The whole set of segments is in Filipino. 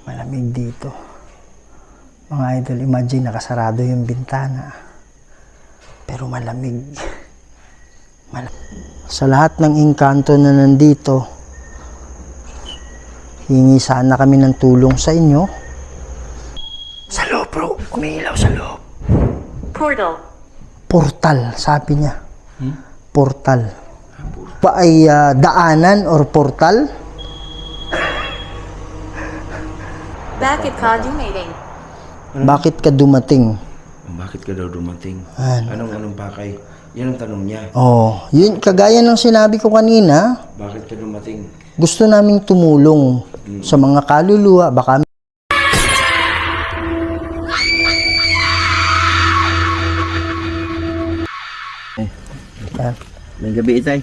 Malamig dito. Mga idol, imagine nakasarado yung bintana. Pero malamig. Sa lahat ng engkanto na nandito, hingi sana kami ng tulong sa inyo. Sa loob, bro. Umiilaw sa loob. Portal. Portal, sabi niya. Portal. Pa ay daanan or portal? Bakit ka dumating? Bakit ka dumating? Bakit ka daw dumating? Anong pakay? Yan ang tanong niya. Oh, yun kagaya ng sinabi ko kanina, Bakit ka dumating? gusto naming tumulong sa mga kaluluwa, baka May gabi itay.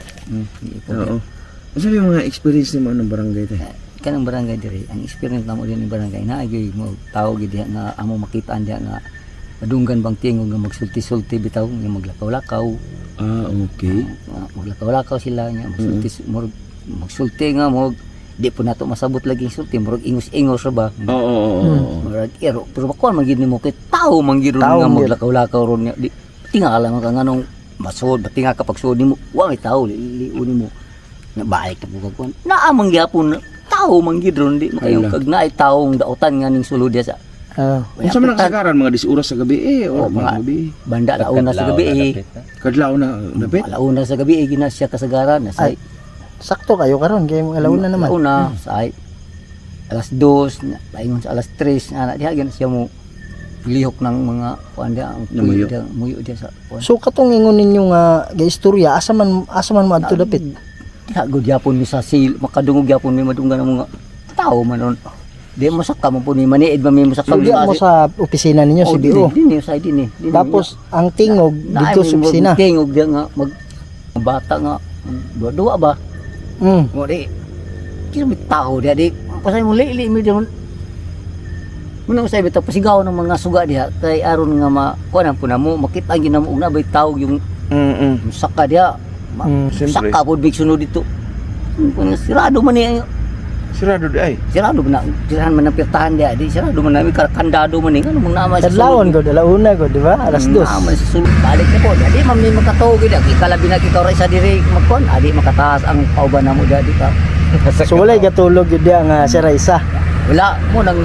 Oo. Ano sabi yung mga experience mo ng barangay itay? Kanang barangay diri, ang experience namo din ng barangay na ay mo tao gid diha nga amo makitaan diha nga madunggan bang tingog nga magsulti-sulti bitaw nga maglakaw-lakaw. Okay. Maglakaw-lakaw sila nga magsulti nga mo di po nato masabot lagi sulti murag ingos-ingos ra ba. Oo. Murag ero pero bakwan man gid nimo kay tao man gid Tao nga man gid. maglakaw-lakaw ron nga di tingala man ka nganong masud batinga ka pagsud nimo wa may tao liuni mo na balik ka po kagkuan naamang gyapon tao man gid ron di makayong kag naay taong dautan nga ning sulod diha sa Kung sa mga nakasagaran, mga 10 oras sa gabi o mga gabi. banda launa sa gabi Kadlaw na napit. launa sa gabi gina siya kasagaran na say sakto kayo karon kay mga alauna naman. launa say alas 2 na paingon sa alas 3 ana diha gina siya mo lihok ng mga kuan diha ang Namuyo. muyo diha sa kuan So katong ingon ninyo nga istorya asa man mo adto dapit. diha gud yapon mi sa sil makadungog yapon mi madunggan ang mga tao man ron di mo sakka mo po ni maniid ba mi mo sakka Di mo sa opisina ninyo si BO. Dini sa dini. Tapos ang tingog dito sa opisina. Tingog dia nga mag bata nga dua ba. Mo di. Kira mi tao dia di. Pasay mo lili mi dia. Muna usay bitaw pasigaw ng mga suga diha kay aron nga kuan po na mo makita gyud na mo na bay tao yung saka dia. Siyempre. Saka po big sunod dito. Kung sirado man ni Sirado di ay. sirado man na tirahan man ng pirtahan dia di sirado man namin kandado man ni ano mong naman sa Kadlawon ko alauna ko, di ba? Alas 2. naman sa sulod balik na po di man mi makatuog gid ikalabi na kita ra isa diri magkon adi makataas ang pauban namo di ka So walay katulog gyud dia nga si Raisa. wala mo nang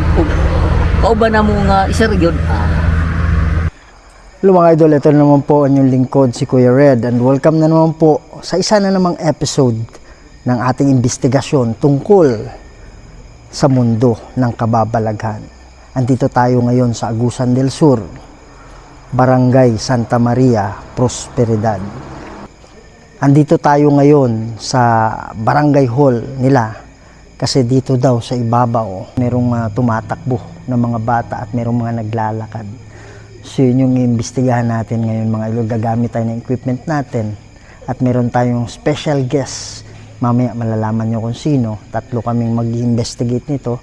kauban namo nga isa ra gyud Hello mga idol, ito na naman po ang inyong lingkod si Kuya Red and welcome na naman po sa isa na namang episode ng ating investigasyon tungkol sa mundo ng kababalaghan. Andito tayo ngayon sa Agusan del Sur, Barangay Santa Maria, Prosperidad. Andito tayo ngayon sa barangay hall nila kasi dito daw sa ibabaw merong tumatakbo ng mga bata at merong mga naglalakad. So yun yung iimbestigahan natin ngayon mga idol. Gagamit tayo ng equipment natin at meron tayong special guest. Mamaya malalaman nyo kung sino. 3 kaming mag-investigate nito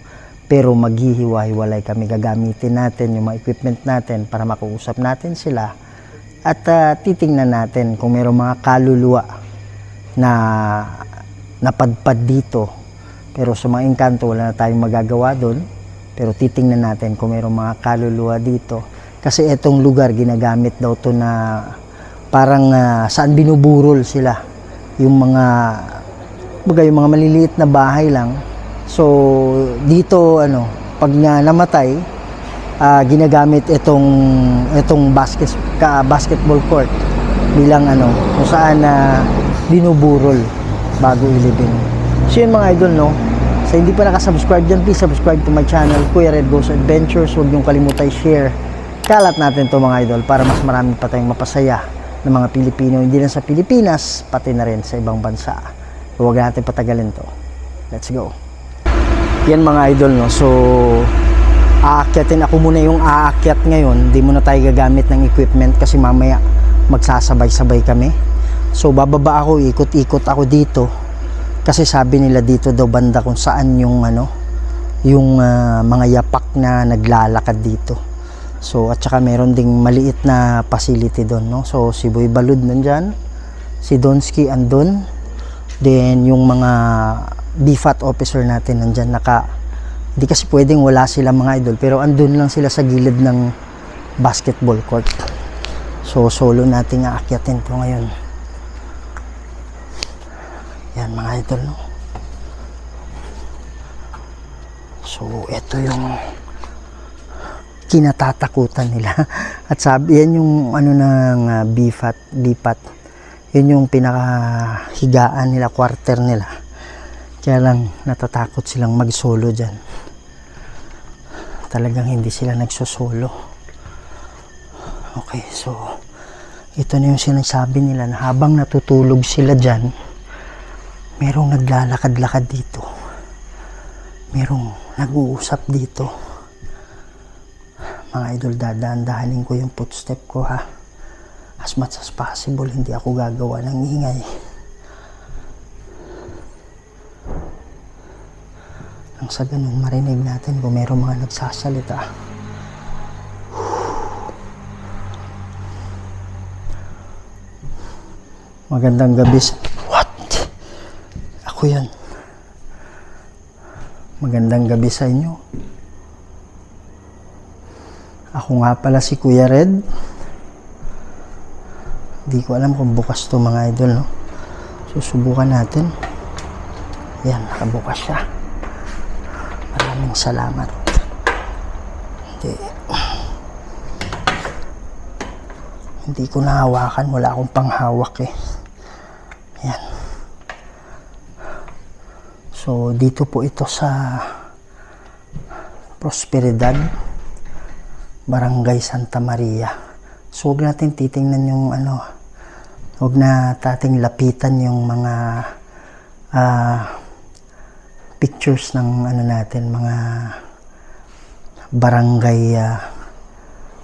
pero maghihiwa-hiwalay kami. Gagamitin natin yung mga equipment natin para makausap natin sila at titingnan natin kung merong mga kaluluwa na napadpad dito. Pero sa mga engkanto wala na tayong magagawa doon. Pero titingnan natin kung merong mga kaluluwa dito. Kasi itong lugar ginagamit daw to na parang saan binuburol sila. Yung mga maliliit na bahay lang. So dito pag namatay ginagamit itong basketball court bilang kung saan binuburol bago ilibing. So yun mga idol sa hindi pa nakasubscribe dyan, please subscribe to my channel Kuya Red Goes Adventures. Huwag niyong kalimutan share. Kalat natin to mga idol para mas marami pa tayong mapasaya ng mga Pilipino, hindi lang sa Pilipinas, pati na rin sa ibang bansa. Huwag natin patagalin to. Let's go. Yan mga idol so aakyatin ako muna yung aakyat ngayon. Hindi muna tayo gagamit ng equipment kasi mamaya magsasabay-sabay kami. So bababa ako, ikot-ikot ako dito kasi sabi nila dito daw banda kung saan yung yung mga yapak na naglalakad dito. So at saka meron ding maliit na facility doon So si Boy Balud nandyan, si Donsky andun, then yung mga BFAT officer natin nandyan Hindi kasi pwedeng wala sila mga idol, pero andun lang sila sa gilid ng basketball court. So solo nating aakyatin to ngayon. Yan mga idol, no? So ito yung kinatatakutan nila. At sabi, yan yung ano ng bipat. Yun yung pinakahigaan nila, quarter nila. Kaya lang natatakot silang mag-solo dyan. Talagang hindi sila nagsosolo. Okay, so ito na yung sinasabi nila na habang natutulog sila dyan, merong naglalakad-lakad dito. Merong nag-uusap dito. Mga idol, dadaan-dahanin ko yung footstep ko, ha. As much as possible, hindi ako gagawa ng ingay. Nang sa ganun, marinig natin kung mayroong mga nagsasalita. Magandang gabi sa... What? Ako yan. Magandang gabi sa inyo. Ako nga pala si Kuya Red. Di ko alam kung bukas to mga idol, no? Susubukan natin. Yan, nakabukas siya. Maraming salamat. Hindi ko nahawakan. Wala akong panghawak eh. Yan. So, dito po ito sa Prosperidad, Barangay Santa Maria. So, huwag natin titingnan yung ano, huwag na tating lapitan yung mga pictures ng ano natin, mga barangay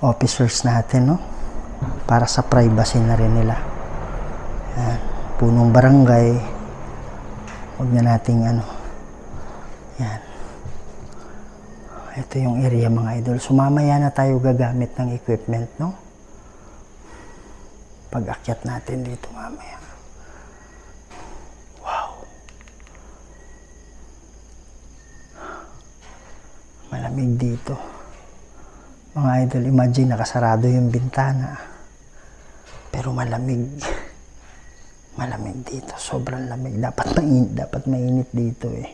officers natin, no? Para sa privacy na rin nila. Yan. Punong barangay, huwag na nating ano. Yan. Ito yung area mga idol. So mamaya na tayo gagamit ng equipment, no? Pag-akyat natin dito mamaya. Wow. Malamig dito. Mga idol, imagine nakasarado yung bintana. Pero malamig. Malamig dito. Sobrang lamig. Dapat mainit dito eh.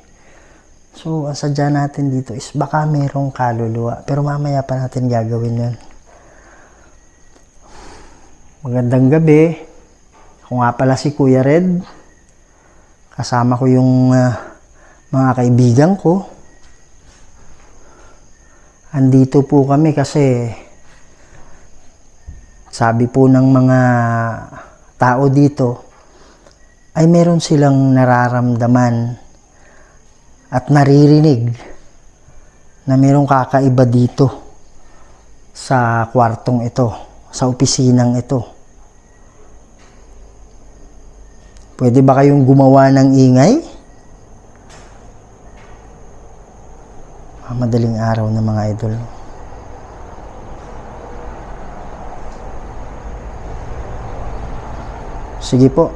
So, ang sadya natin dito is baka mayroong kaluluwa. Pero mamaya pa natin gagawin yun. Magandang gabi. Ako nga pala si Kuya Red. Kasama ko yung mga kaibigan ko. Andito po kami kasi sabi po ng mga tao dito ay meron silang nararamdaman at naririnig na mayroong kakaiba dito sa kwartong ito, sa opisinang ito. Pwede ba kayong gumawa ng ingay? Madaling araw na mga idol. Sige po.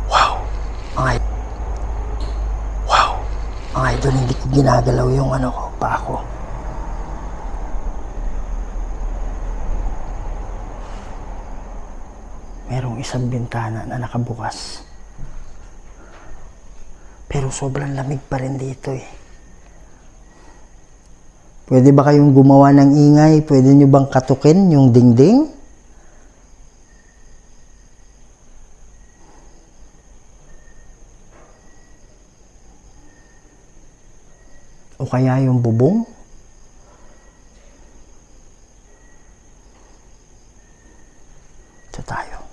Wow. Mga idol, hindi ko ginagalaw yung ano ko, pa ako. Merong isang bintana na nakabukas. Pero sobrang lamig pa rin dito eh. Pwede ba kayong gumawa ng ingay? Pwede nyo bang katukin yung dingding? O kaya yung bubong? Ito tayo.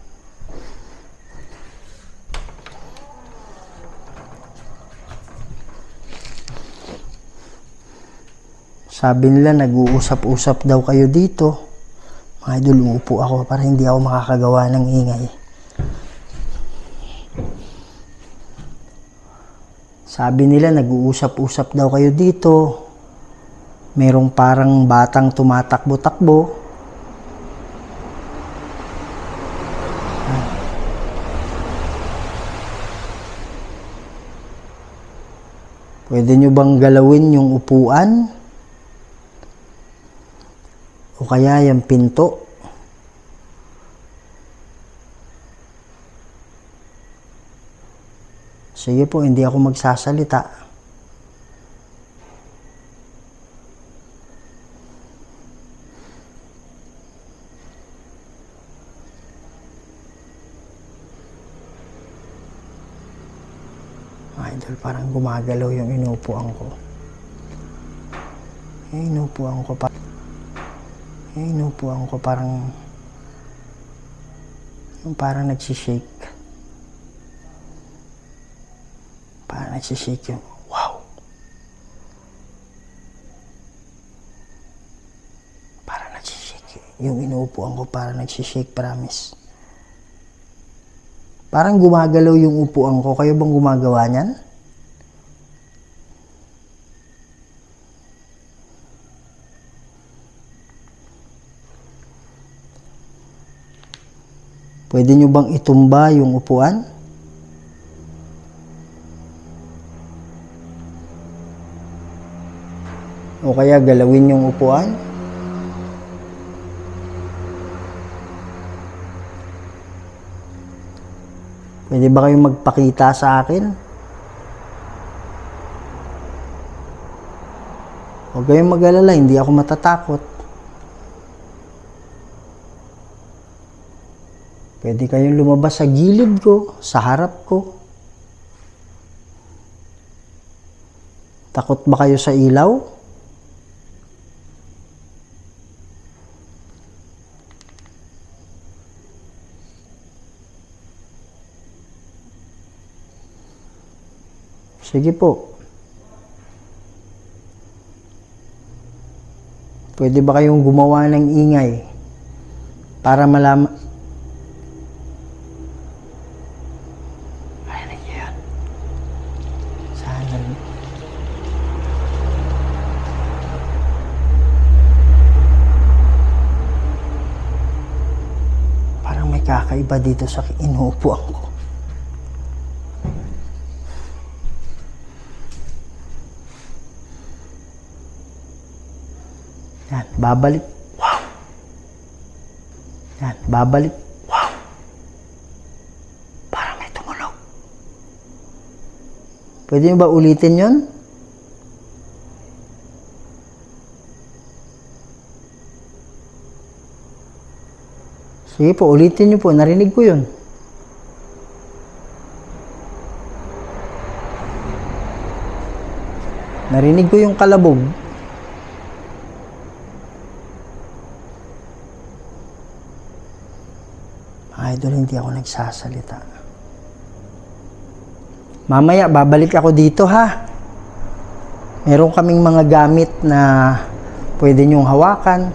Sabi nila nag-uusap-usap daw kayo dito. Mga idol, uupo ako para hindi ako makakagawa ng ingay. Sabi nila nag-uusap-usap daw kayo dito. Merong parang batang tumatakbo-takbo. Pwede nyo bang galawin yung upuan? O kaya yung pinto? Sige po, hindi ako magsasalita. Idol, parang gumagalaw yung inuupuan ko. Inuupuan ko parang nagsishake. Parang nagsishake yung wow. Parang nagsishake. Yung inuupuan ko parang nagsishake, promise. Parang gumagalaw yung upuan ko. Kayo bang gumagawa niyan? Pwede nyo bang itumba yung upuan? O kaya galawin yung upuan? Pwede ba kayong magpakita sa akin? Huwag kayong mag-alala, hindi ako matatakot. Pwede kayong lumabas sa gilid ko, sa harap ko. Takot ba kayo sa ilaw? Sige po. Pwede ba kayong gumawa ng ingay para malaman? Ay, nagyan. Sana. Parang may kakaiba dito sa inuupuan ko. Yan, babalik. Wow. Yan, babalik. Wow. Parang may tumunog. Pwede nyo ba ulitin yon? Sige po, ulitin nyo po. Narinig ko yun. Narinig ko yung kalabog. Idol, hindi ako nagsasalita. Mamaya, babalik ako dito, ha? Meron kaming mga gamit na pwede nyong hawakan.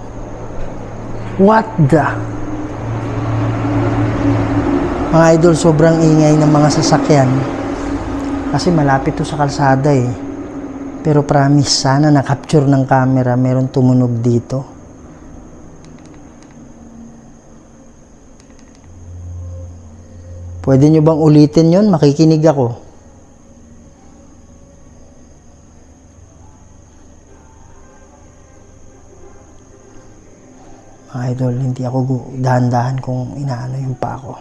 What the? Mga idol, sobrang ingay ng mga sasakyan. Kasi malapit to sa kalsada eh. Pero promise, sana na-capture ng camera, meron tumunog dito. Pwede nyo bang ulitin yon? Makikinig ako. Mga idol, hindi ako dahan-dahan kung inaano yung pa ako.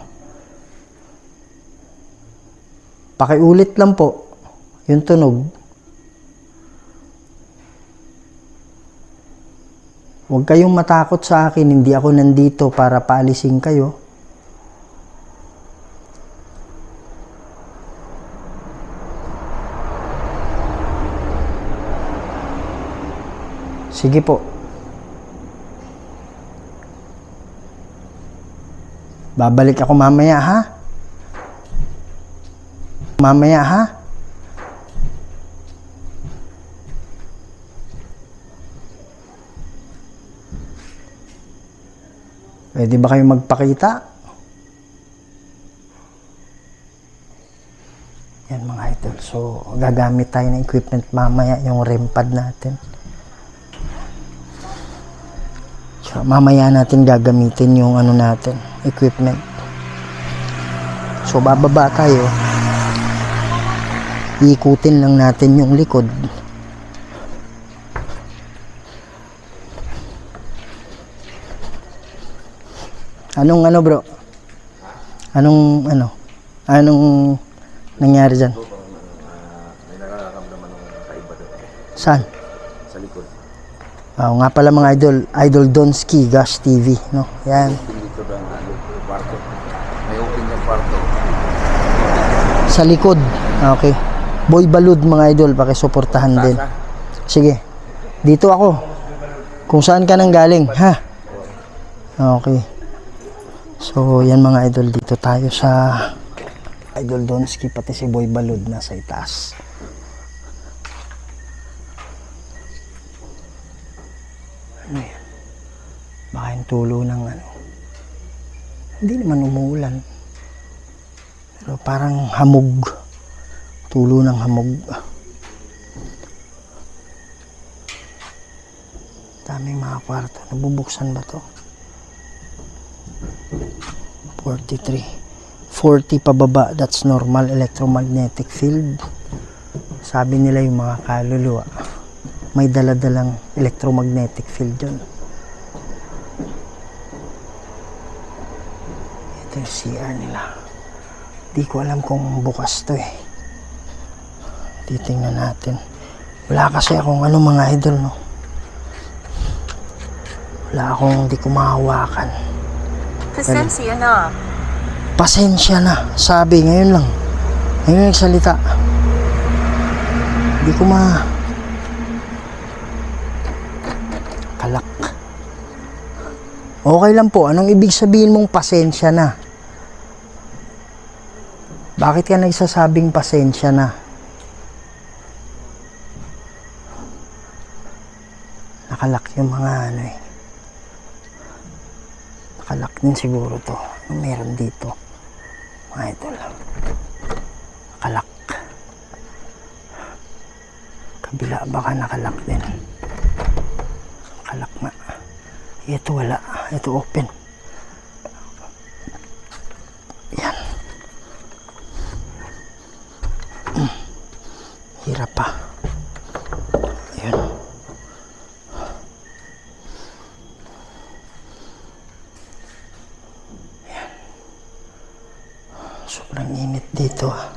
Pakiulit lang po yung tunog. Huwag kayong matakot sa akin, hindi ako nandito para paalisin kayo. Sige po. Babalik ako mamaya, ha? Mamaya, ha? Pwede ba kayo magpakita? Yan mga idol. So, gagamit tayo ng equipment mamaya, yung REM pad natin. So, mamaya natin gagamitin yung ano natin, equipment. So, bababa tayo. Ikutin lang natin yung likod. Anong ano bro? Anong nangyari dyan? May nararamdaman ng kaiba doon. Saan? Sa likod. Nga pala mga Idol Donski, Gash TV, no? Yan. Dito lang yung kwarto. May open yung kwarto. Sa likod. Okay. Boy Balud mga idol, pakisuportahan din. Sige. Dito ako. Kung saan ka nang galing, ha? Okay. So, yan mga idol, dito tayo sa Idol Donski, pati si Boy Balud nasa itaas. Ano yan? Baka yung tulo ng ano. Hindi naman umuulan. Pero parang hamog. Tulo ng hamog. Daming mga kwarto. Nabubuksan ba to? 43. 40 pababa. That's normal electromagnetic field. Sabi nila yung mga kaluluwa, may daladalang electromagnetic field yun. Ito yung CR nila. Di ko alam kung bukas to eh. Titingnan natin. Wala kasi akong ano mga idol, no? Wala akong di ko mahawakan. Pasensya na. Pasensya na. Sabi ngayon lang. Ngayon nagsalita. Di ko kalak. Okay lang po. Anong ibig sabihin mong pasensya na? Bakit ka nagsasabing pasensya na? Nakalak yung mga ano eh. Nakalak din siguro to. Ano meron dito? Mga idol. Nakalak. Kabila baka nakalak din. Nakalak nga. Ito wala. Ito open. Yan. Hirap pa. Ayan. Ayan. Sobrang init dito ah.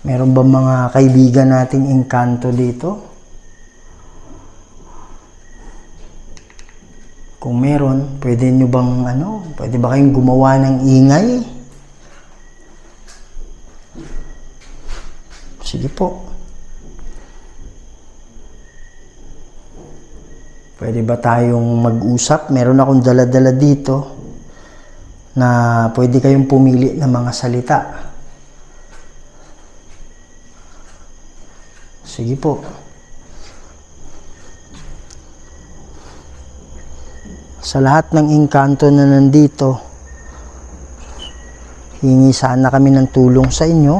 Meron ba mga kaibigan nating engkanto dito? Kung meron, pwede nyo bang pwede ba kayong gumawa ng ingay? Sige po. Pwede ba tayong mag-usap? Meron akong dala-dala dito na pwede kayong pumili ng mga salita. Sige po. Sa lahat ng engkanto na nandito, hingi sana kami ng tulong sa inyo.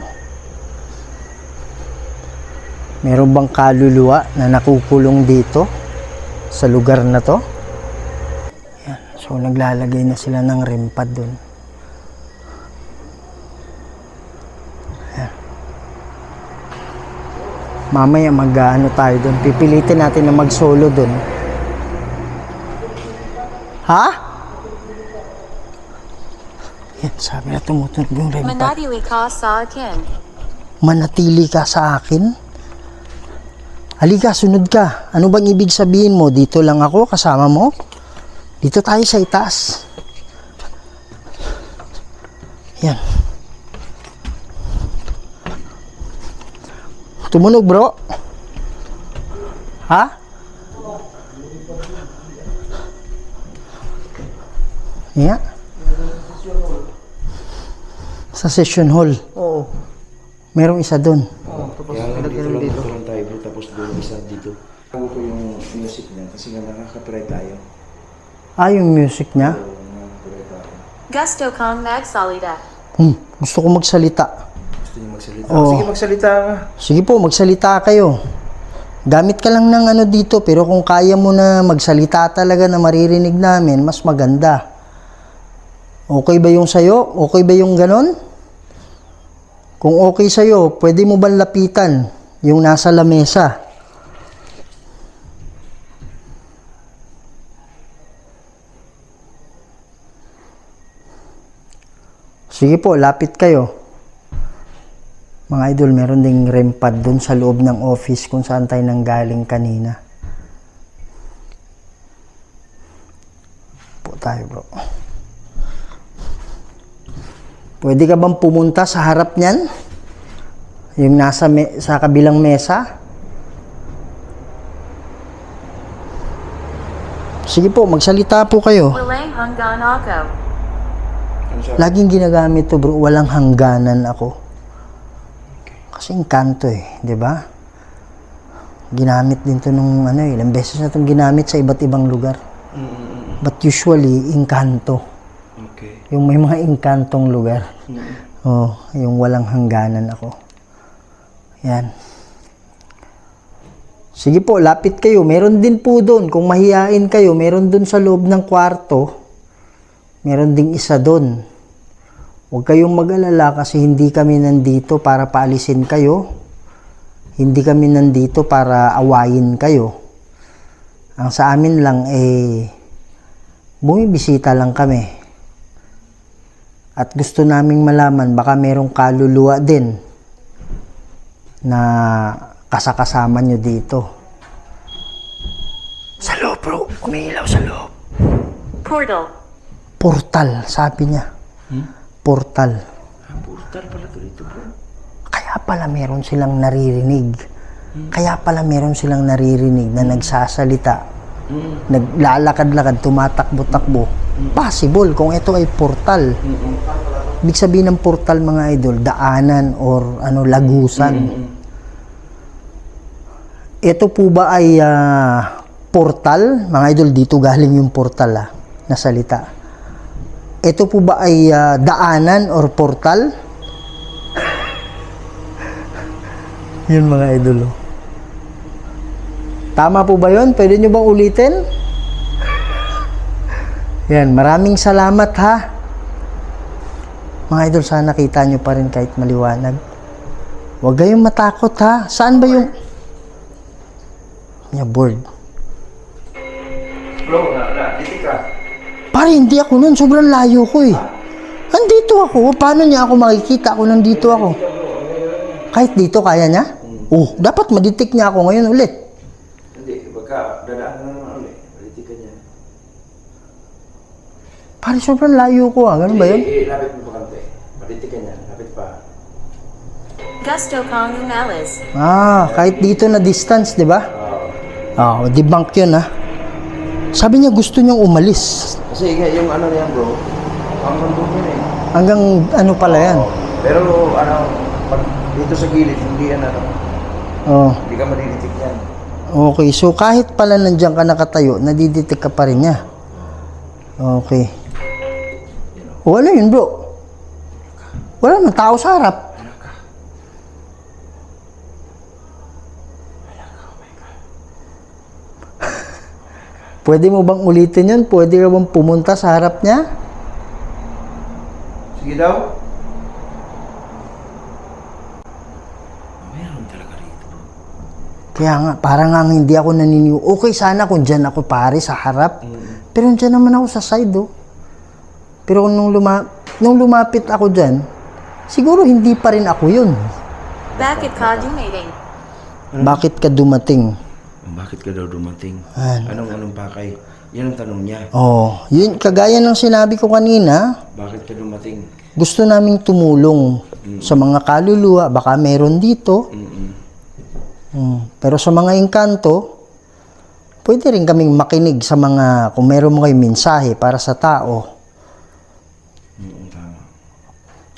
Meron bang kaluluwa na nakukulong dito sa lugar na to? Yan. So naglalagay na sila ng REM pad dun. Yan. Mamaya mag-ano tayo dun. Pipilitin natin na mag-solo dun. Ha? Yan, sabi na tumutunog yung REM pad. Manatili ka sa akin. Manatili ka sa akin? Halika, sunod ka. Ano bang ibig sabihin mo? Dito lang ako, kasama mo? Dito tayo sa itaas. Yan. Tumunog, bro. Ha? Yeah. Sa session hall. Oo. Merong isa doon. Tapos dito lang tayo bro, tapos doon isa dito. Bago ko yung music niya kasi nga nakaka-copyright tayo. Yung music niya. Nakaka-copyright tayo. Gusto kang magsalita. Gusto ko magsalita. Gusto niyo magsalita? Oo. Sige, magsalita ka. Sige po, magsalita kayo. Gamit ka lang ng dito, pero kung kaya mo na magsalita talaga na maririnig namin, mas maganda. Okay ba yung sayo? Okay ba yung ganon? Kung okay sa'yo, pwede mo ba lapitan yung nasa lamesa? Sige po, lapit kayo. Mga idol, meron ding REM pad dun sa loob ng office kung saan tayo nanggaling kanina. Po tayo, bro. Pwede ka bang pumunta sa harap niyan? Yung nasa sa kabilang mesa? Sige po, magsalita po kayo. Walang hanggan ako. Ano siya? Laging ginagamit to, bro. Walang hangganan ako. Kasi engkanto eh, 'di ba? Ginamit din to nung ilang beses na itong ginamit sa iba't ibang lugar. But usually, engkanto. Okay. Yung may mga engkantong lugar. Oh, yung walang hangganan ako. Yan. Sige po, lapit kayo. Meron din po doon. Kung mahihain kayo, meron doon sa loob ng kwarto. Meron ding isa doon. Huwag kayong mag-alala kasi hindi kami nandito para paalisin kayo. Hindi kami nandito para awayin kayo. Ang sa amin lang bumibisita lang kami. At gusto naming malaman baka merong kaluluwa din na kasakasama nyo dito. Sa loob, bro. Umiilaw sa loob. Portal. Portal, sabi niya. Portal. Portal pala to dito, bro. Kaya pala meron silang naririnig. Kaya pala meron silang naririnig na nagsasalita. Naglalakad-lakad, tumatakbo-takbo. Possible kung ito ay portal. Ibig sabihin ng portal, mga idol, daanan or lagusan. Ito po ba ay portal? Mga idol, dito galing yung portal na salita. Ito po ba ay daanan or portal? Yun, mga idol. Tama po ba yun? Pwede nyo bang ulitin? Yan, maraming salamat ha. Mga idol, sana kita nyo pa rin kahit maliwanag. Huwag kayong matakot ha. Saan ba yung... board. Bro, dito ka. Pare, hindi ako nun. Sobrang layo ko eh. Andito ako. Paano niya ako makikita? Ako nandito ako. Kahit dito, kaya niya? Oh, dapat madetect niya ako ngayon ulit. Hindi, baka dadaan na naman ulit. Baliti ka niya. Pare, sobrang layo ko Ganun ba yun? Lapit mo pa kante. Baliti ka niya. Lapit pa. Gusto kong umalis. Kahit dito na distance, di ba? Debunk yun Sabi niya gusto niyang umalis. Kasi yung niyan, bro, hanggang doon yun eh. Hanggang pala yan? Pero pag dito sa gilid, hindi yan hindi ka madidetect yan. Okay, so kahit pala nandiyan ka nakatayo, nadidetect ka pa rin niya. Okay. Wala yun, bro. Wala nang tao sa harap. Pwede mo bang ulitin yun? Pwede ka bang pumunta sa harap niya? Sige daw. Meron talaga rito. Kaya nga, parang nga hindi ako naniniw. Okay sana kung dyan ako pare sa harap. Pero dyan naman ako sa side Pero nung lumapit ako dyan, siguro hindi pa rin ako yun. Bakit ka dumating? Bakit ka dumating? Bakit ka daw dumating? Anong pakay? Yan ang tanong niya. Yun, kagaya ng sinabi ko kanina, Bakit ka dumating? gusto naming tumulong sa mga kaluluwa, baka meron dito. Pero sa mga engkanto, pwede rin kaming makinig sa mga, kung meron mo kayong mensahe para sa tao. Tama.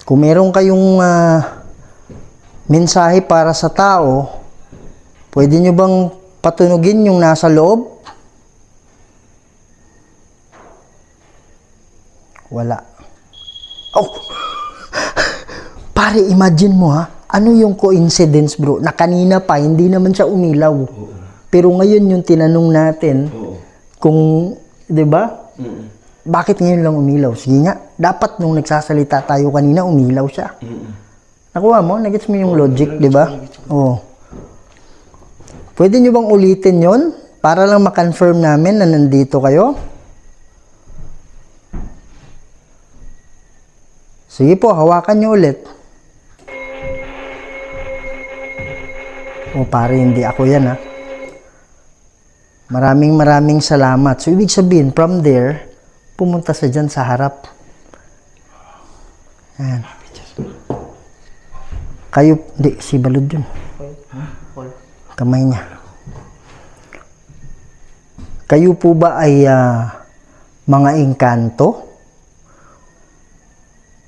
Kung meron kayong mensahe para sa tao, pwede nyo bang patunugin yung nasa loob? Wala. Pare, imagine mo ano yung coincidence, bro, na kanina pa hindi naman siya umilaw. Pero ngayon yung tinanong natin, kung, 'di ba? Bakit ngayon lang umilaw? Sige nga, dapat nung nagsasalita tayo kanina, umilaw siya. Nakuha mo? Nagets mo yung logic, di ba? Oo. Pwede nyo bang ulitin yon para lang ma-confirm namin na nandito kayo? Sige po, hawakan nyo ulit. O pare, hindi ako yan ha. Maraming salamat. So, ibig sabihin, from there, pumunta sa dyan sa harap. Ayan. Kayo, hindi, si Balud yun. Kamay niya. Kayo po ba ay mga engkanto?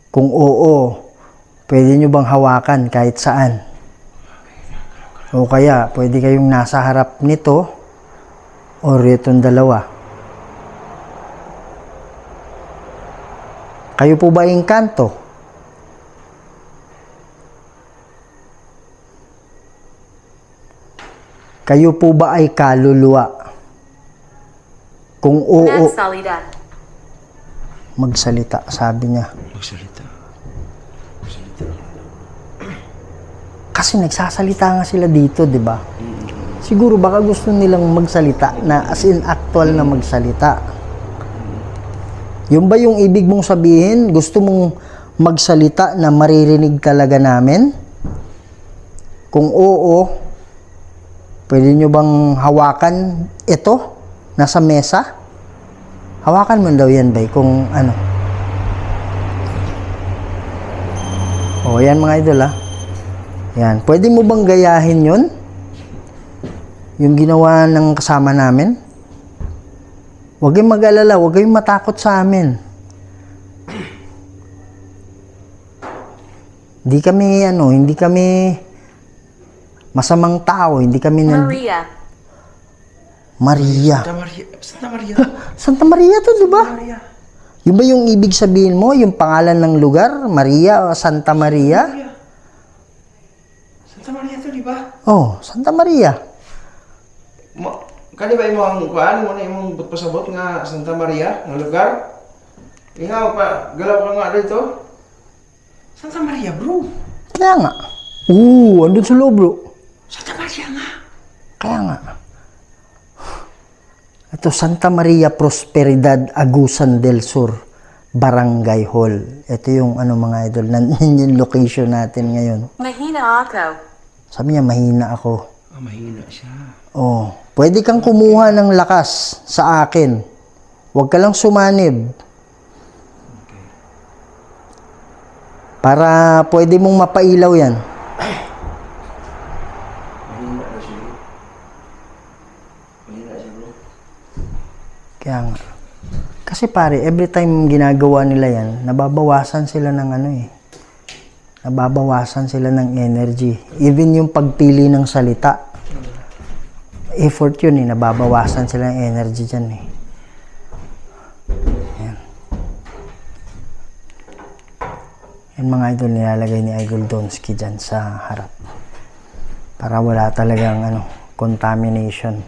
Kung oo, pwede nyo bang hawakan kahit saan? O kaya, pwede kayong nasa harap nito o itong dalawa. Kayo po ba engkanto? Kayo po ba ay kaluluwa? Kung oo, Nagsalita. magsalita, sabi niya. Magsalita. Kasi nagsasalita nga sila dito, di ba? Siguro baka gusto nilang magsalita na as in actual na magsalita. Yung ba yung ibig mong sabihin? Gusto mong magsalita na maririnig talaga namin? Kung oo, pwede nyo bang hawakan ito? Nasa mesa? Hawakan mo daw yan, bay, kung ano. O, yan mga idol, ha. Yan. Pwede mo bang gayahin yun? Yung ginawa ng kasama namin? Huwag kayong mag-alala, huwag kayong matakot sa amin. Hindi kami masamang tao, hindi kami Maria. Maria. Santa Maria. Santa Maria to, di ba? Maria. Yung ba yung ibig sabihin mo, yung pangalan ng lugar, Maria o Santa Maria? Santa Maria to, di ba? Oh, Santa Maria. Kani ba imong kuan mo na imong pasabot nga Santa Maria nga lugar? Ingaw pa galaw ka nga dito. Santa Maria, bro. Kaya nga. Andun sa loob, bro. Santa Maria nga. Kaya nga. Ito, Santa Maria Prosperidad, Agusan del Sur, Barangay Hall. Ito yung mga idol, yung location natin ngayon. Mahina ako. Sabi niya, mahina ako. Mahina siya. Oh, pwede kang kumuha ng lakas sa akin. Huwag ka lang sumanib. Para pwede mong mapailaw yan. Mahina na siya. Mahina siya, bro. Kaya nga. Kasi pare, every time ginagawa nila yan, nababawasan sila ng nababawasan sila ng energy. Even yung pagpili ng salita, effort yun nababawasan sila ng energy dyan Yan. Yan mga idol, nilalagay ni Idol Donsky dyan sa harap. Para wala talagang contamination.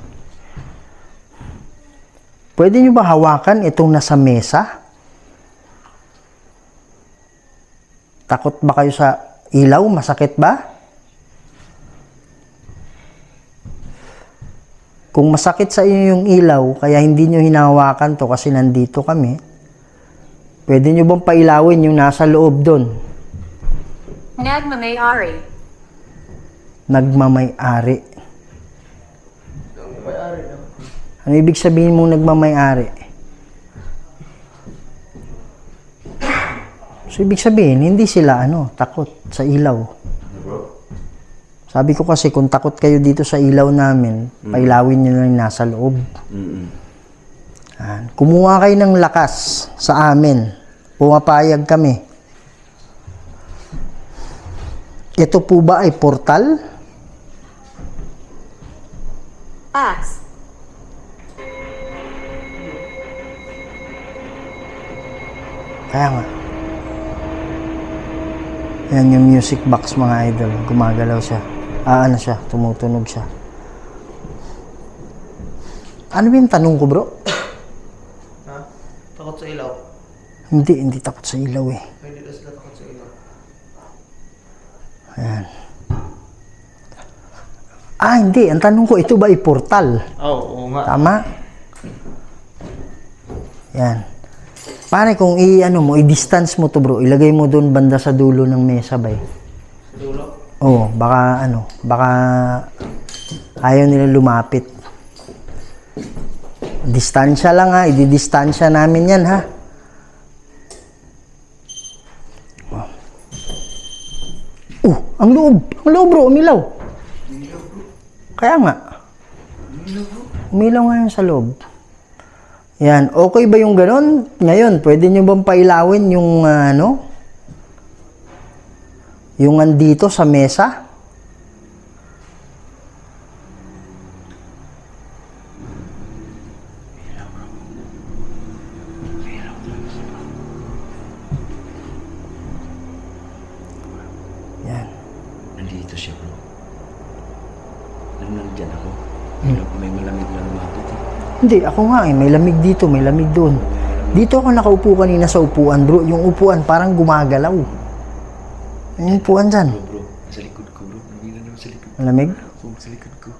Pwede nyo ba hawakan itong nasa mesa? Takot ba kayo sa ilaw? Masakit ba? Kung masakit sa inyo yung ilaw, kaya hindi nyo hinahawakan to kasi nandito kami, pwede nyo bang pailawin yung nasa loob doon? Nagmamayari. Nagmamay-ari. Ano ibig sabihin mong nagmamay-ari? So, ibig sabihin, hindi sila takot sa ilaw. Sabi ko kasi, kung takot kayo dito sa ilaw namin, pailawin nyo na yung nasa loob. Kumuha kayo ng lakas sa amin. Pumapayag kami. Ito po ba ay portal? Axe. Kaya nga. Yan yung music box mga idol. Gumagalaw siya. Tumutunog siya. Ano ba yung tanong ko, bro? Ha? Takot sa ilaw. Hindi takot sa ilaw eh. Hindi na sila takot sa ilaw. Ayan. Ah, hindi. Ang tanong ko, ito ba ay portal? Oo nga. Tama? Yan. Pare, kung i-distance mo to bro, ilagay mo doon banda sa dulo ng mesa ba eh. Dulo? Oo, baka ayaw nila lumapit. Distansya lang ha, i-distansya namin yan ha. Ang loob bro, umilaw. Kaya nga. Umilaw nga yun sa loob. Yan, okay ba yung ganon? Ngayon, pwede nyo bang pailawin yung yung andito sa mesa? Yan. Nandito siya, bro. Nandyan ako. May malamig na lumapit eh. Hindi, ako nga eh. May lamig dito, may lamig doon. Dito ako nakaupo kanina sa upuan, bro. Yung upuan parang gumagalaw. Yung upuan dyan. Bro, sa likod ko, bro. Nandito naman sa likod. Malamig? Oo, sa likod ko.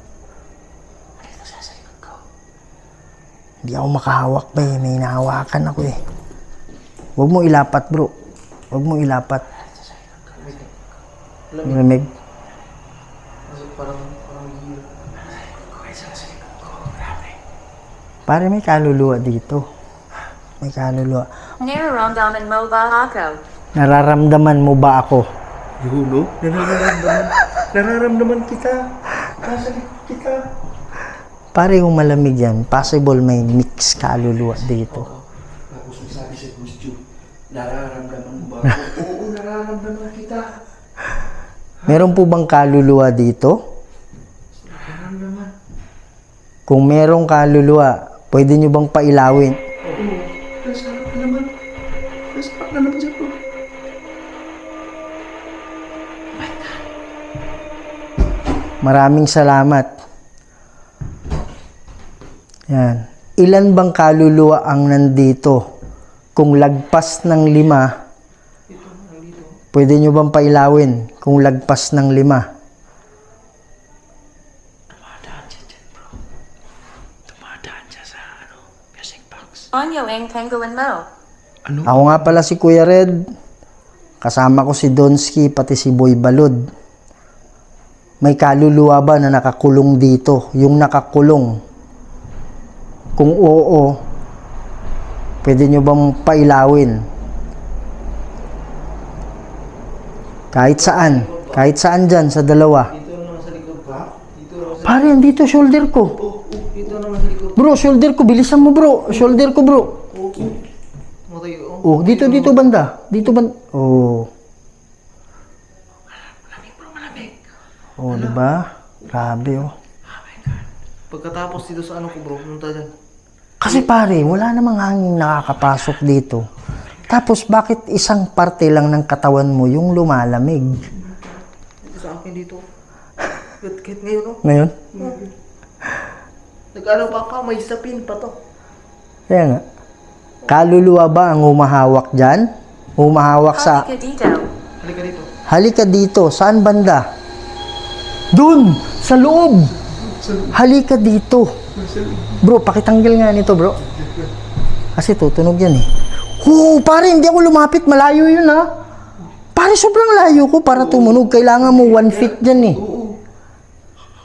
Hindi ako makahawak pa eh. May nahawakan ako eh. Huwag mo ilapat, bro. Huwag mo ilapat. Malamig? Pare, may kaluluwa dito. May kaluluwa. Nararamdaman mo ba ako? Nararamdaman mo ba ako? Yulo? Nararamdaman kita. Nasa likod kita. Pare, kung malamig yan, possible may mix kaluluwa dito. Tapos sabi sa costume, nararamdaman mo ba ako? Oo, nararamdaman kita. Meron po bang kaluluwa dito? Nararamdaman. Kung merong kaluluwa, pwede nyo bang pailawin? Oo, nasarap na naman. Nasarap na naman siya, bro. Maraming salamat. Yan. Ilan bang kaluluwa ang nandito? Kung lagpas ng 5, pwede nyo bang pailawin kung lagpas ng 5? Dumadaan siya sa, music box. Anyo ang penguin mo? Ako nga pala si Kuya Red. Kasama ko si Donsky, pati si Boy Balod. May kaluluwa ba na nakakulong dito? Yung nakakulong. Kung oo, pwede nyo bang pailawin? Kahit saan. Kahit saan dyan, sa dalawa. Dito naman sa likod ka. Dito naman sa... Pare, andito shoulder ko. Dito naman sa likod. Bro, shoulder ko. Bilisan mo bro. Shoulder ko bro. Matay, oh. Oh, dito banda. Dito banda. Oh. Oh, di ba? Grabe oh. Pagkatapos dito sa ano ko, bro, punta dyan. Kasi pare, wala namang hangin nakakapasok dito. Tapos bakit isang parte lang ng katawan mo yung lumalamig? Dito sa akin dito. Kahit ngayon, oh. Ngayon? Nag-ano pa ka, may sapin pa to. Kaya nga. Kaluluwa ba ang humahawak dyan? Humahawak sa... Halika dito. Halika dito. Halika dito. Saan banda? Dun! Sa loob! Halika dito. Bro, pakitanggal nga nito bro. Kasi tutunog yan eh. Oo, pare, hindi ako lumapit. Malayo yun ha. Pare, sobrang layo ko para tumunog. Kailangan mo 1 feet dyan eh. Oh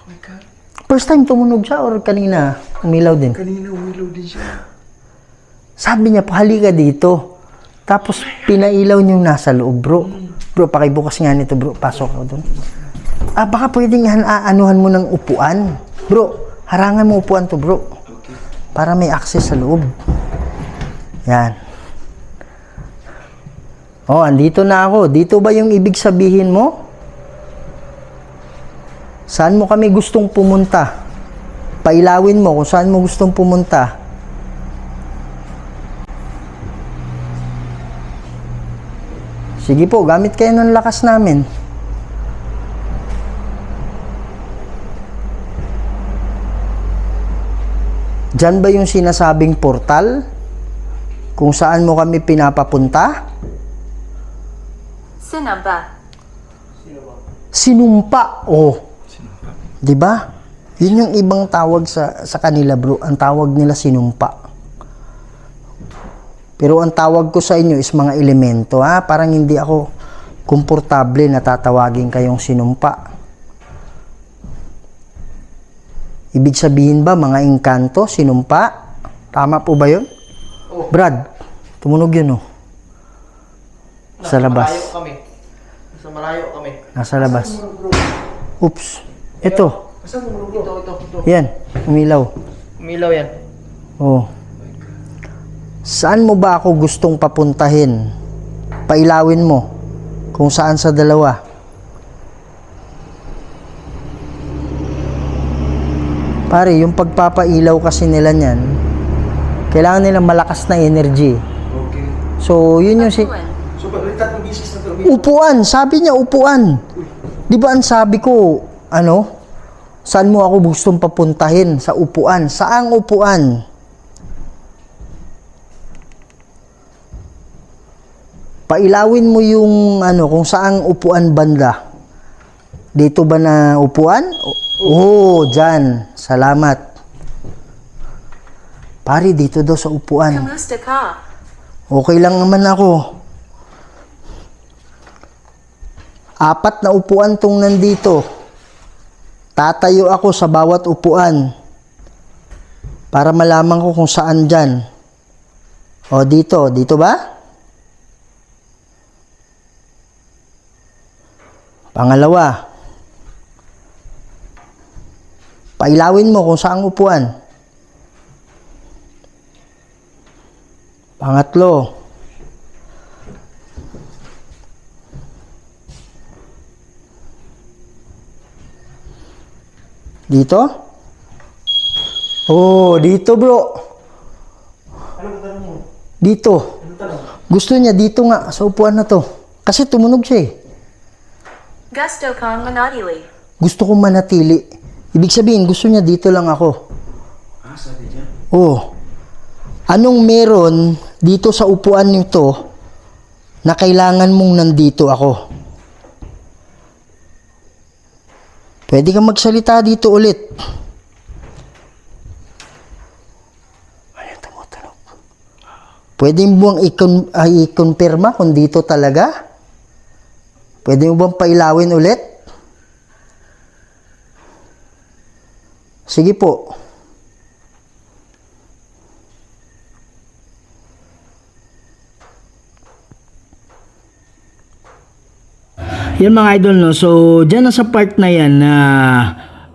my God. First time tumunog siya or kanina umilaw din? Kanina umilaw din siya. Sabi niya, halika dito. Tapos pinailaw niyong nasa loob bro. Bro, pakibukas nga nito bro. Pasok ako dun. Baka pwedeng anuhan mo ng upuan. Bro, harangan mo upuan to bro. Para may access sa loob. Yan. Oh, andito na ako. Dito ba yung ibig sabihin mo? Saan mo kami gustong pumunta? Pailawin mo kung saan mo gustong pumunta. Sige po, gamit kayo ng lakas namin. Diyan ba yung sinasabing portal? Kung saan mo kami pinapapunta? Sino ba? Sinumpa. Oh. 'Di ba? Yun yung ibang tawag sa kanila, bro. Ang tawag nila sinumpa. Pero ang tawag ko sa inyo is mga elemento, ha? Parang hindi ako komportable na tatawagin kayong sinumpa. Ibig sabihin ba mga engkanto, sinumpa? Tama po ba yun? Oh. Brad, tumunog yun, oh. Sa labas. Malayo kami. Nasa malayo kami. Nasa labas. Oops. Ito. Saan mo ito? Yan. Umilaw. Umilaw yan. Oh. Saan mo ba ako gustong papuntahin? Pailawin mo. Kung saan sa dalawa. Pare, yung pagpapailaw kasi nila niyan, kailangan nilang malakas na energy. Okay. So, yun yung si... So, paglitat ng bisis na ito. Upuan! Sabi niya, upuan! Di ba ang sabi ko, ano? Saan mo ako gustong papuntahin? Sa upuan. Saang upuan? Pailawin mo yung ano, kung saang upuan banda. Dito ba na upuan? Oo, dyan. Salamat. Pare, dito daw sa upuan. Kamusta ka? Okay lang naman ako. 4 na upuan tong nandito. Tatayo ako sa bawat upuan para malaman ko kung saan dyan. O, dito. Dito ba? Pangalawa. Pailawin mo kung saang upuan. Pangatlo. Dito? Oh, dito, bro. Ano ba tanong mo? Dito. Ano tanong? Gusto niya dito nga sa upuan na to. Kasi tumunog siya eh. Gusto kang manatili. Gusto kong manatili. Ibig sabihin, gusto niya dito lang ako. Ah, sabi niya. Oh. Anong meron dito sa upuan nito na kailangan mong nandito ako? Pwede kang magsalita dito ulit. Ayun, tumutunog. Pwede mo bang i-confirma kung dito talaga? Pwede mo bang pailawin ulit? Sige po. Yan mga idol, no? So, dyan na sa part na yan na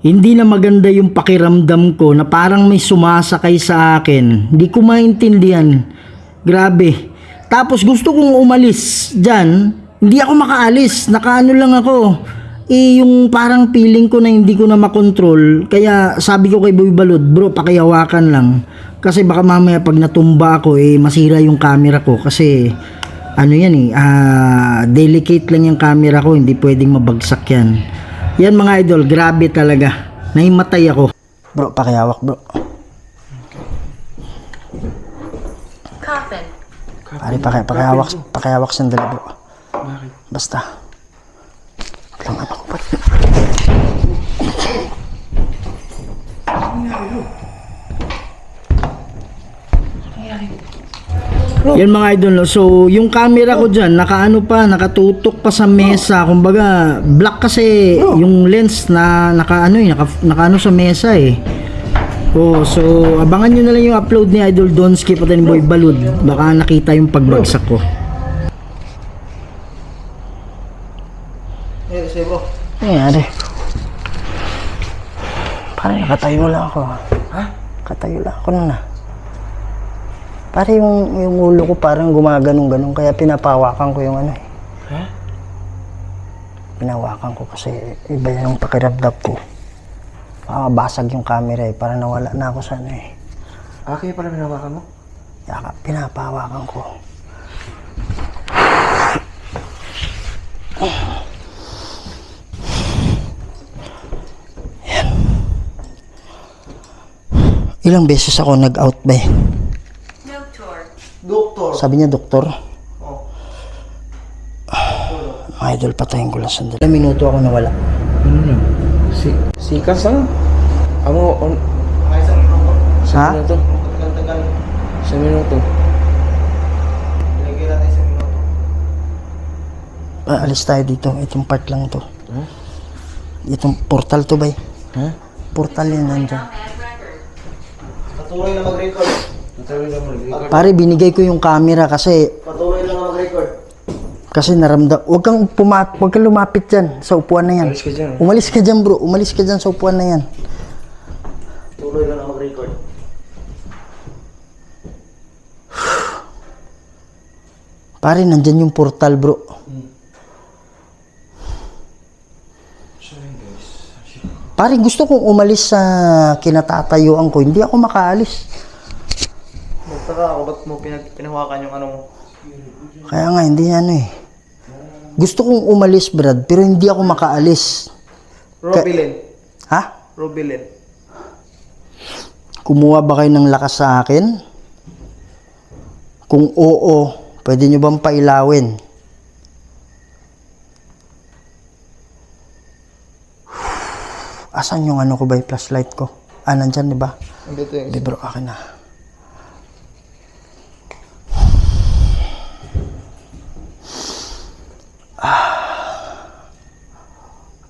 hindi na maganda yung pakiramdam ko na parang may sumasakay sa akin. Hindi ko maintindihan. Grabe. Tapos gusto kong umalis dyan. Hindi ako makaalis. Nakaano lang ako. Yung parang feeling ko na hindi ko na makontrol. Kaya sabi ko kay Boy Balud, bro, pakihawakan lang. Kasi baka mamaya pag natumba ako, masira yung camera ko. Kasi ano yan delicate lang yung camera ko, hindi pwedeng mabagsak yan. Yan mga idol, grabe talaga. Nahimatay ako. Bro, pakihawak bro. Coffin. Pare, pakihawak sandali bro. Bakit? Basta. Lang ano ko pa. Yan mga idol, no? So yung camera ko dyan nakaano pa, nakatutok pa sa mesa. Kumbaga black kasi yung lens na nakaano sa mesa eh. Oh, so abangan nyo na lang yung upload ni Idol Donski pati ni Boy Balud. Baka nakita yung pagbagsak ko. Sige bro. Nangyari. Parang nakatayo lang ako. Ha? Katayo lang ako na. Pare yung ulo ko parang gumaganong-ganong kaya pinapawakan ko yung ano eh. Ha? Pinawakan ko kasi iba yung pakiramdam ko. Basag yung camera eh. Parang nawala na ako sa ano eh. Kaya pala minawakan mo? Yaka, pinapawakan ko. Yan. Ilang beses ako nag-out ba eh. Doktor. Doktor. Sabi niya doktor. Oh. Mga idol, patayin ko lang sandali. Ilang minuto ako nawala. Ano na? Sikas lang. Amo, Ha? minuto. Sa minuto. Alis tayo dito. Itong part lang to. Itong portal to, bay. Ha? Portal yan nandyan. Patuloy lang mag-record. Pare, binigay ko yung camera kasi Patuloy lang mag-record. wag kang lumapit dyan sa upuan na yan. Alis ka dyan. Umalis ka dyan, bro. Umalis ka dyan sa upuan na yan. Patuloy lang mag-record. Pare, nandyan yung portal, bro. Pare, gusto kong umalis sa kinatatayuan ko. Hindi ako makaalis. Magtaka ako, ba't mo pinahawakan yung ano mo? Kaya nga, hindi ano eh. Gusto kong umalis, Brad, pero hindi ako makaalis. Robilin. Ha? Robilin. Kumuha ba kayo ng lakas sa akin? Kung oo, pwede nyo bang pailawin? Asan yung ano ko ba, yung flashlight ko? Ah, nandyan, di ba? Andito yung Di bro, akin na.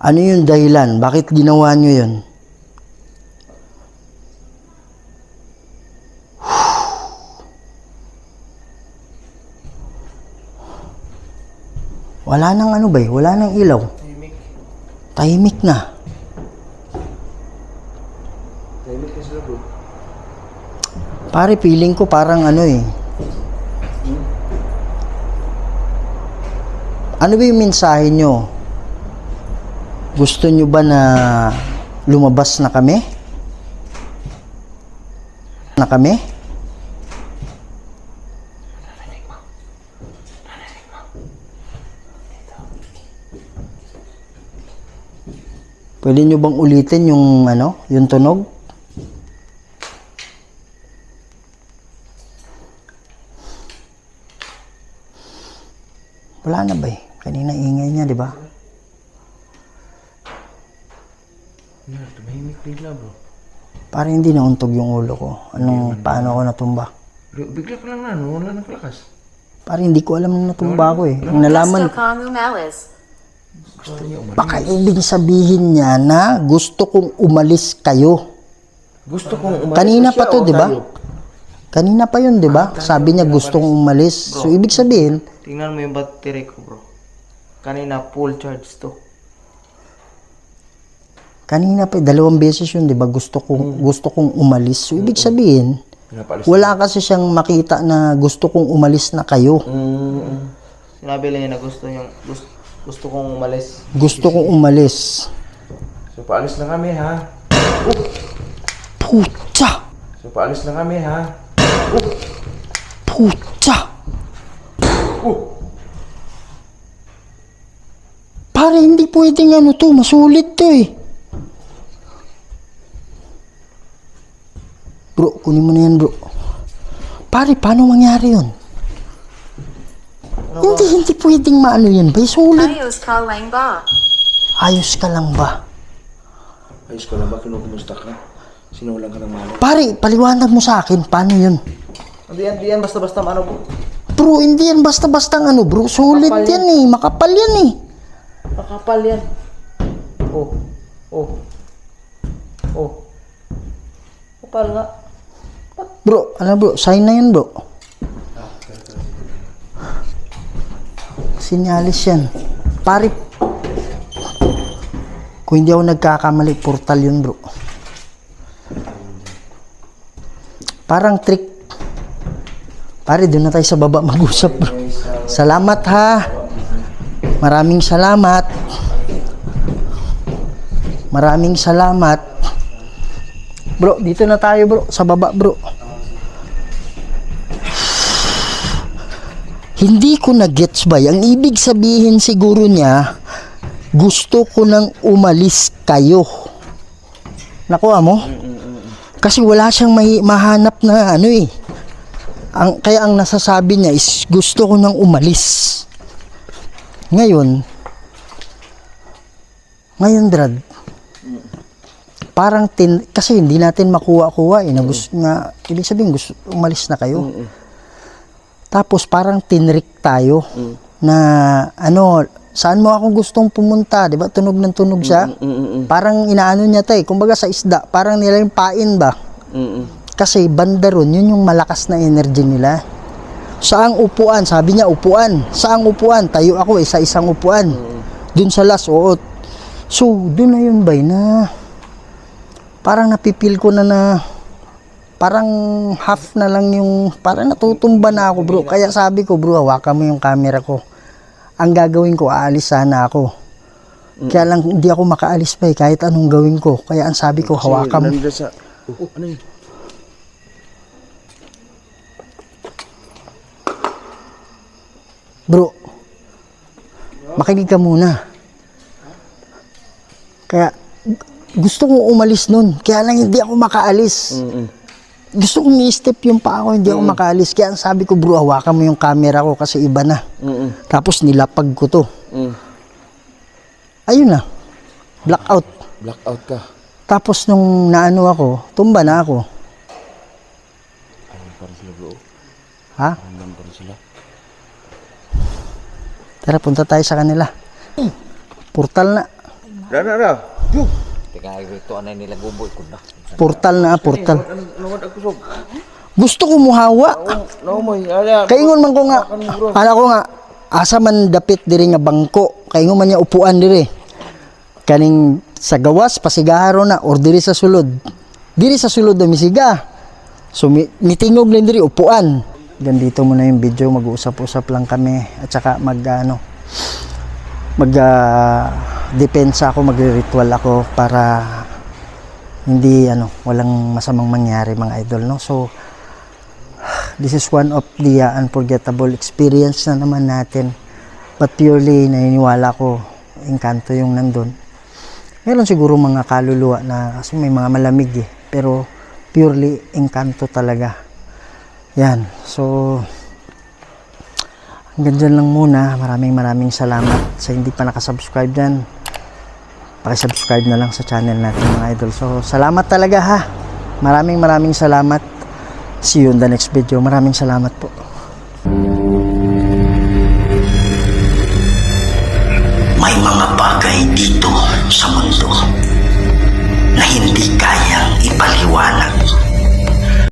Ano yung dahilan? Bakit ginawa nyo yun? Wala nang ano ba eh? Wala nang ilaw. Tahimik na. Tahimik na sila, bro. Pare, feeling ko parang ano eh. Ano ba yung mensahe nyo? Gusto nyo ba na lumabas na kami? Na kami? Pwede nyo bang ulitin yung ano, yung tunog? Wala na ba eh? Kanina ingay niya, di ba? Tumahimik bigla, bro. Parang hindi nauntog yung ulo ko. Paano ako natumba? Bro, bigla pa lang na, no? Wala nang lakas. Parang hindi ko alam na natumba ako eh. Ang nalaman, Gusto kang umalis. baka ibig sabihin niya na gusto kong umalis kayo. Gusto kong umalis. Kanina na siya pa to, o di ba? tayo? Kanina pa yun, di ba? Sabi niya gustong umalis. So, ibig sabihin, Tingnan mo yung battery ko, bro. Kanina, full charge to. kanina pa, 2 beses yun, di ba? Gusto kong umalis. So, ibig sabihin, Pinapalis. wala kasi siyang makita na gusto kong umalis na kayo. Sinabi lang niya na gusto kong umalis. Gusto kong umalis. So, paalis na kami, ha? Pucha! So, paalis na kami, ha? Pucha! Pare, hindi pwedeng ano to, masulit to eh. Bro, kunin mo na yan, bro. Pare, paano mangyari yun? Hindi pwedeng maano yan, bay. Sulit. Ayos ka lang ba? Ayos ka lang ba? Ayos ko lang ba? Kinukumusta ka? Sinulang ka ng malay? Pare, paliwanag mo sa akin, paano yun? Hindi yan basta-basta ano, bro. Bro, hindi yan basta-basta ano, bro. Sulit Makapal yan eh. Makapal yan eh. Makapal yan. Makapal nga. Bro, ano bro? Sign na yun, bro. Sinyalis yan. Pare, kung hindi ako nagkakamali, portal yun, bro. Parang trick. Pare, doon na tayo sa baba mag-usap, bro. Salamat, ha. Maraming salamat. Maraming salamat. Bro, dito na tayo, bro. Sa baba, bro. Hindi ko na-gets ba? Ang ibig sabihin siguro niya, gusto ko nang umalis kayo. Nakuha mo? Kasi wala siyang mahanap na ano eh. Kaya ang nasasabi niya is gusto ko nang umalis. Ngayon, Ngayon, Brad, parang kasi hindi natin makuha-kuha na gusto nga, ibig sabihin gusto umalis na kayo. Tapos parang tinrik tayo na ano, saan mo ako gustong pumunta, 'di ba? Tunog ng tunog siya. Parang inaano niya 'to kumbaga sa isda, parang nilalampain ba? Kasi banda ron, yun yung malakas na energy nila. Saang upuan, sabi niya upuan. Saang upuan? Tayo ako sa isang upuan. Dun sa last, oo. So, dun na yun bay na parang napipil ko na parang half na lang yung parang natutumba na ako, bro. Kaya sabi ko, bro, hawakan mo yung camera ko. Ang gagawin ko, aalis sana ako. Kaya lang hindi ako makaalis pa kahit anong gawin ko. Kaya ang sabi ko, hawakan mo. Ano yun? Bro, makinig ka muna. Kaya gusto kong umalis nun. Kaya lang hindi ako makaalis. Gusto kong i-step yung paa ko, hindi ako makaalis. Kaya ang sabi ko, bro, hawakan mo yung camera ko kasi iba na. Tapos nilapag ko to. Ayun na. Blackout. Blackout ka. Tapos nung naano ako, tumba na ako. Parang sila bro. Ha? Parang sila. Tara, punta tayo sa kanila. Portal na. Rana. Teka, ito anay nila guboy ko na. Portal na, portal. Ano ako sob? Gusto ko muhawa. Naumoy. Ala. Kaingon man ko nga, kala ko nga, asa man dapit diri nga bangko. Kaingon man niya upuan diri. Kaning sa gawas, pasigaharo na, or diri sa sulod. Diri sa sulod na misiga. So, mitingog lang diri, upuan. Gandito muna yung video, mag-uusap-usap lang kami. At saka depensa ako, magre-ritual ako para hindi, walang masamang mangyari mga idol, no? So, this is one of the unforgettable experience na naman natin. But purely, naniniwala ko, engkanto yung nandun. Meron siguro mga kaluluwa na, kasi may mga malamig pero purely engkanto talaga. Yan. So, hanggang dyan lang muna. Maraming salamat sa hindi pa nakasubscribe dyan. Pakisubscribe na lang sa channel natin mga idol. So, salamat talaga ha. Maraming salamat. See you in the next video. Maraming salamat po. May mga bagay dito sa mundo na hindi kayang ipaliwanag